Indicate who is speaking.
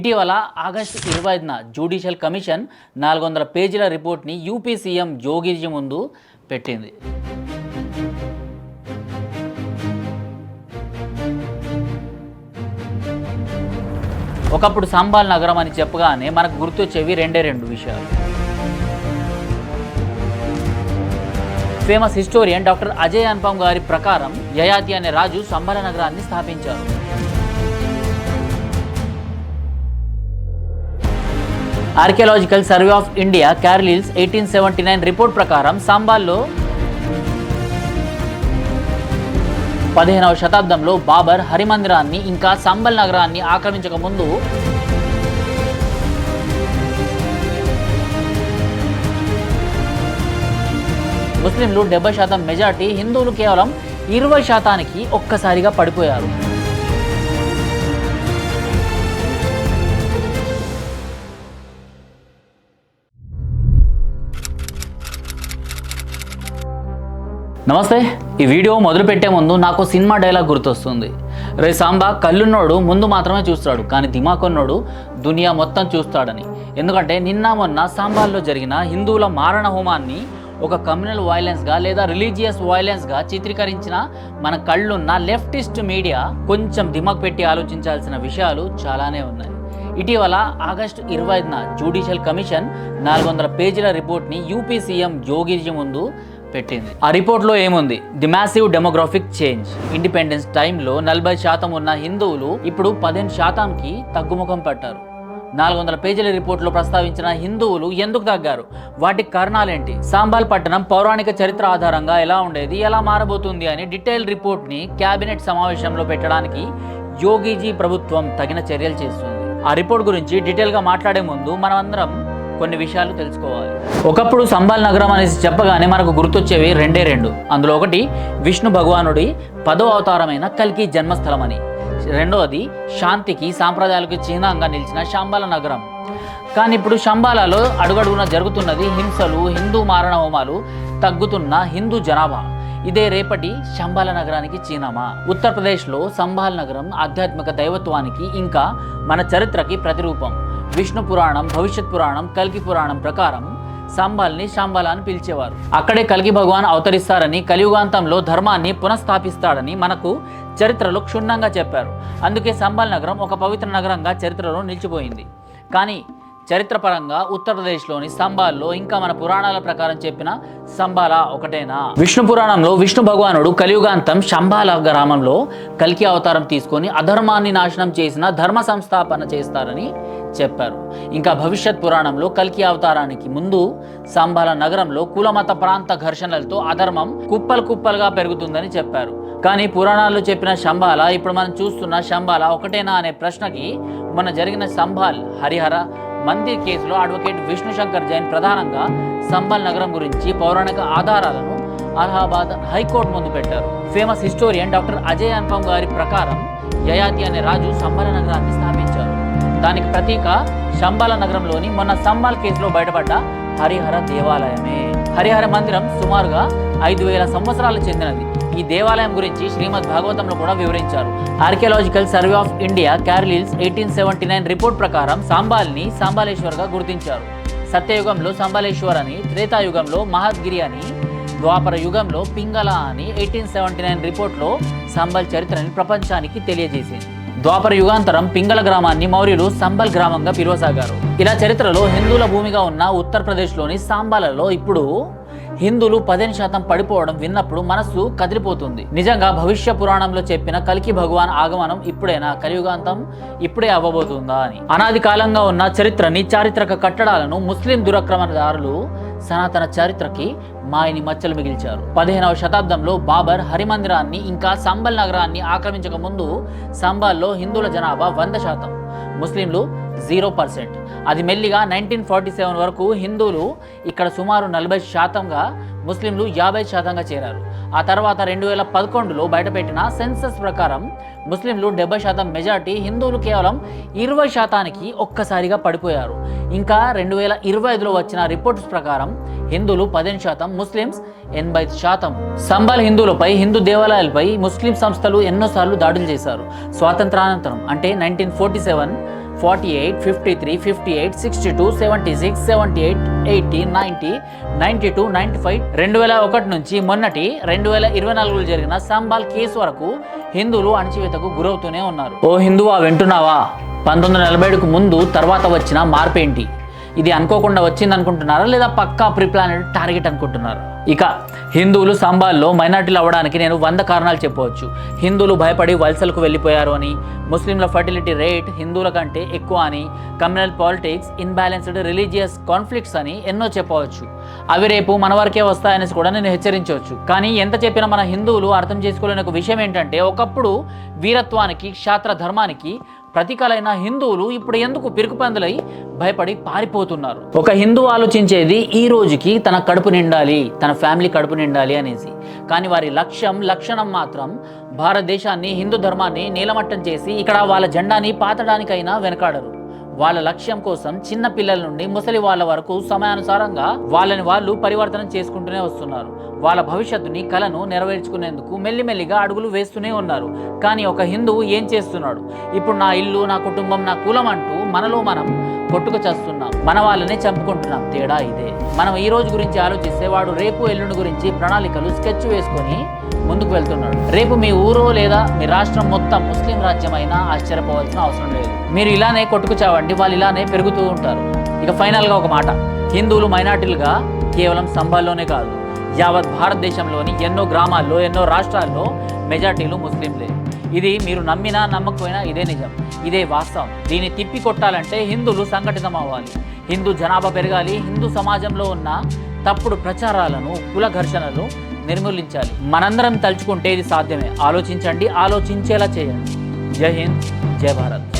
Speaker 1: ఇటీవల August 25న judicial commission 400 పేజీల రిపోర్ట్ని యూపీ సీఎం జోగిజీ ముందు పెట్టింది. ఒకప్పుడు సంబాల్ నగరం అని చెప్పగానే మనకు గుర్తొచ్చేవి రెండు విషయాలు. Famous historian doctor Ajay Anupam గారి ప్రకారం యయాతి అనే రాజు సంబాల నగరాన్ని స్థాపించారు. Archaeological survey of India Carlleyle's 1879 report ప్రకారం సంబాల్లో 15వ శతాబ్దంలో బాబర్ హరిమందిరాన్ని ఇంకా సంబల్ నగరాన్ని ఆక్రమించక ముందు ముస్లింలు 70% మెజార్టీ, హిందువులు కేవలం 20%కి ఒక్కసారిగా పడిపోయారు. నమస్తే. ఈ వీడియో మొదలుపెట్టే ముందు నాకు సినిమా డైలాగ్ గుర్తొస్తుంది. రే సాంబా, కళ్ళున్నోడు ముందు మాత్రమే చూస్తాడు, కానీ దిమాకున్నోడు దునియా మొత్తం చూస్తాడని. ఎందుకంటే నిన్న మొన్న సాంబాల్లో జరిగిన హిందువుల మారణ హోమాన్ని ఒక కమ్యూనల్ వైలెన్స్గా లేదా రిలీజియస్ వైలెన్స్గా చిత్రీకరించిన మన కళ్ళున్న లెఫ్టిస్ట్ మీడియా కొంచెం దిమాగ్ పెట్టి ఆలోచించాల్సిన విషయాలు చాలానే ఉన్నాయి. ఇటీవల ఆగస్టు 25న జ్యుడిషియల్ కమిషన్ 400 పేజీల రిపోర్ట్ని యూపీ సీఎం జోగిజీ ముందు పెట్టింది. ఆ రిపోర్ట్లో ఏముంది? The massive demographic change. Independence టైంలో 40% ఉన్న హిందువులు ఇప్పుడు 15%కి తగ్గుముఖం పట్టారు. 400 పేజీల రిపోర్ట్లో ప్రస్తావించిన హిందువులు ఎందుకు తగ్గారు? వాటికి కారణాలేంటి? సంబాల్ పట్టణం పౌరాణిక చరిత్ర ఆధారంగా ఎలా ఉండేది, ఎలా మారబోతుంది అని డీటెయిల్ రిపోర్ట్ని క్యాబినెట్ సమావేశంలో పెట్టడానికి యోగిజీ ప్రభుత్వం తగిన చర్యలు చేస్తుంది. ఆ రిపోర్ట్ గురించి డీటెయిల్గా మాట్లాడే ముందు మనం అందరం కొన్ని విషయాలు తెలుసుకోవాలి. ఒకప్పుడు సంబాల్ నగరం అనేసి చెప్పగానే మనకు గుర్తొచ్చేవి రెండు. అందులో ఒకటి విష్ణు భగవానుడి 10వ అవతారమైన కల్కి జన్మస్థలం అని, రెండవది శాంతికి సాంప్రదాయాలకు చిహ్నంగా నిలిచిన శంబాల నగరం. కానీ ఇప్పుడు శంబాలలో అడుగడుగున జరుగుతున్నది హింసలు, హిందూ మారణ హోమాలు, తగ్గుతున్న హిందూ జనాభా. ఇదే రేపటి శంబాల నగరానికి చిహ్నమా? ఉత్తరప్రదేశ్లో సంబాల్ నగరం ఆధ్యాత్మిక దైవత్వానికి ఇంకా మన చరిత్రకి ప్రతిరూపం. విష్ణు పురాణం, భవిష్యత్ పురాణం, కల్కి పురాణం ప్రకారం సంబాల్ని శంబాల అని పిలిచేవారు. అక్కడే కల్కి భగవాన్ అవతరిస్తారని, కలియుగాంతంలో ధర్మాన్ని పునఃస్థాపిస్తాడని మనకు చరిత్రలో క్షుణ్ణంగా చెప్పారు. అందుకే సంబాల్ నగరం ఒక పవిత్ర నగరంగా చరిత్రలో నిలిచిపోయింది. కానీ చరిత్రపరంగా ఉత్తరప్రదేశ్లోని సంబాల్లో ఇంకా మన పురాణాల ప్రకారం చెప్పిన సంబాల ఒకటేనా? విష్ణు పురాణంలో విష్ణు భగవానుడు కలియుగాంతం శంబాల గ్రామంలో కల్కి అవతారం తీసుకొని అధర్మాన్ని నాశనం చేసిన ధర్మ సంస్థాపన చేస్తారని చెప్పారు. ఇంకా భవిష్యత్ పురాణంలో కల్కి అవతారానికి ముందు సంబాల నగరంలో కులమత ప్రాంత ఘర్షణలతో అధర్మం కుప్పలుగా పెరుగుతుందని చెప్పారు. కానీ పురాణాల్లో చెప్పిన శంబాల, ఇప్పుడు మనం చూస్తున్న శంబాల ఒకటేనా అనే ప్రశ్నకి మొన్న జరిగిన సంబాల్ హరిహర మందిర్ కేసులో అడ్వకేట్ విష్ణు శంకర్ జైన్ ప్రధానంగా సంబాల్ నగరం గురించి పౌరాణిక ఆధారాలను అలహాబాద్ హైకోర్టు ముందు పెట్టారు. Famous historian doctor Ajay Anupam గారి ప్రకారం యయాతి అనే రాజు సంబాల నగరాన్ని స్థాపించారు. దానికి ప్రతీక శంబాల నగరంలోని మొన్న సంబాల్ కేసులో బయటపడ్డ హరిహర దేవాలయమే. హరిహర మందిరం సుమారుగా 5000 సంవత్సరాలు చెందినది. ఈ దేవాలయం గురించి శ్రీమద్ భాగవతంలో కూడా వివరించారు. Archaeological survey of India Carlleyle's 1879 report ప్రకారం సంబాల్ని సంబాలేశ్వర్గా గుర్తించారు. సత్యయుగంలో సంబాలేశ్వర్ అని, త్రేతాయుగంలో మహద్గిరి అని, ద్వాపర యుగంలో పింగళ అని 1879 రిపోర్ట్లో సంబాల్ చరిత్రని ప్రపంచానికి తెలియజేసింది. ద్వాపర యుగాంతరం పింగళ గ్రామాన్ని మౌర్యులు సంబల్ గ్రామంగా పిలువసాగారు. ఇలా చరిత్రలో హిందువుల భూమిగా ఉన్న ఉత్తరప్రదేశ్లోని సంబాలలో ఇప్పుడు హిందువులు 15% పడిపోవడం విన్నప్పుడు మనసు కదిలిపోతుంది. నిజంగా భవిష్య పురాణంలో చెప్పిన కల్కి భగవాన్ ఆగమనం ఇప్పుడైనా, కలియుగాంతం ఇప్పుడే అవ్వబోతుందా అని. అనాది కాలంగా ఉన్న చరిత్రని, చారిత్రక కట్టడాలను ముస్లిం దురాక్రమణదారులు సనాతన చరిత్రకి మాయని మచ్చలు మిగిల్చారు. 15వ శతాబ్దంలో బాబర్ హరిమందిరాన్ని ఇంకా సంబల్ నగరాన్ని ఆక్రమించక ముందు సంబాల్లో హిందువుల జనాభా 100%, ముస్లింలు 0%. అది మెల్లిగా 1947 వరకు హిందువులు ఇక్కడ సుమారు 40%గా, ముస్లింలు 50%గా చేరారు. ఆ తర్వాత 2011లో బయటపెట్టిన సెన్సస్ ప్రకారం ముస్లింలు 70% మెజార్టీ, హిందువులు కేవలం 20%కి ఒక్కసారిగా పడిపోయారు. ఇంకా 2025లో వచ్చిన రిపోర్ట్స్ ప్రకారం హిందువులు 15%, ముస్లిమ్స్ 80%. సంబాల్ హిందువులపై, హిందూ దేవాలయాలపై ముస్లిం సంస్థలు ఎన్నోసార్లు దాడులు చేశారు. స్వాతంత్రానంతరం అంటే 1947 48, 53, 58, 62, 76, 78, 80, 90, 92, 95, 2001 నుంచి మొన్నటి 2024లో జరిగిన సంబాల్ కేసు వరకు హిందువులు అణచివేతకు గురవుతూనే ఉన్నారు. ఓ హిందువా వింటున్నావా? 1947కు ముందు తర్వాత వచ్చిన మార్పేంటి? ఇది అనుకోకుండా వచ్చింది అనుకుంటున్నారా, లేదా పక్కా ప్రీప్లానెడ్ టార్గెట్ అనుకుంటున్నారా? ఇక హిందువులు సంబాల్లో మైనార్టీలు అవ్వడానికి నేను 100 కారణాలు చెప్పవచ్చు. హిందువులు భయపడి వలసలకు వెళ్ళిపోయారు అని, ముస్లింల ఫర్టిలిటీ రేట్ హిందువుల కంటే ఎక్కువ అని, communal politics, imbalanced religious conflicts అని ఎన్నో చెప్పవచ్చు. అవి రేపు మన వరకే వస్తాయనేసి కూడా నేను హెచ్చరించవచ్చు. కానీ ఎంత చెప్పినా మన హిందువులు అర్థం చేసుకోలేని ఒక విషయం ఏంటంటే, ఒకప్పుడు వీరత్వానికి, క్షాత్ర ధర్మానికి ప్రతీకలైన హిందువులు ఇప్పుడు ఎందుకు పిరుకుపందులై భయపడి పారిపోతున్నారు? ఒక హిందువు ఆలోచించేది ఈ రోజుకి తన కడుపు నిండాలి, తన ఫ్యామిలీ కడుపు నిండాలి అనేసి. కానీ వారి లక్షణం మాత్రం భారతదేశాన్ని, హిందూ ధర్మాన్ని నీలమట్టం చేసి ఇక్కడ వాళ్ళ జెండాని పాతడానికైనా వెనకాడరు. వాళ్ళ లక్ష్యం కోసం చిన్న పిల్లల నుండి ముసలి వాళ్ళ వరకు సమయానుసారంగా వాళ్ళని వాళ్ళు పరివర్తనం చేసుకుంటూనే వస్తున్నారు. వాళ్ళ భవిష్యత్తుని, కలను నెరవేర్చుకునేందుకు మెల్లిమెల్లిగా అడుగులు వేస్తూనే ఉన్నారు. కానీ ఒక హిందువు ఏం చేస్తున్నాడు? ఇప్పుడు నా ఇల్లు, నా కుటుంబం, నా కులం అంటూ మనలో మనం కొట్టుకు చేస్తున్నాం, మన వాళ్ళనే చంపుకుంటున్నాం. తేడా ఇదే. మనం ఈ రోజు గురించి ఆలోచిస్తే వాడు రేపు, ఎల్లుండి గురించి ప్రణాళికలు స్కెచ్ వేసుకొని ముందుకు వెళ్తున్నాడు. రేపు మీ ఊరో లేదా మీ రాష్ట్రం మొత్తం ముస్లిం రాజ్యం అయినా ఆశ్చర్యపోవాల్సిన అవసరం లేదు. మీరు ఇలానే కొట్టుకు చావండి, వాళ్ళు ఇలానే పెరుగుతూ ఉంటారు. ఇక ఫైనల్గా ఒక మాట, హిందువులు మైనార్టీలుగా కేవలం సంబాల్లోనే కాదు, యావత్ భారతదేశంలోని ఎన్నో గ్రామాల్లో, ఎన్నో రాష్ట్రాల్లో మెజార్టీలు ముస్లింలే. ఇది మీరు నమ్మినా నమ్మకపోయినా ఇదే నిజం, ఇదే వాస్తవం. దీన్ని తిప్పి కొట్టాలంటే హిందువులు సంఘటితం అవ్వాలి, హిందూ జనాభా పెరగాలి, హిందూ సమాజంలో ఉన్న తప్పుడు ప్రచారాలను, కుల ఘర్షణలు నిర్మూలించాలి. మనందరం తలుచుకుంటే ఇది సాధ్యమే. ఆలోచించండి, ఆలోచించేలా చేయండి. జై హింద్, జై భారత్.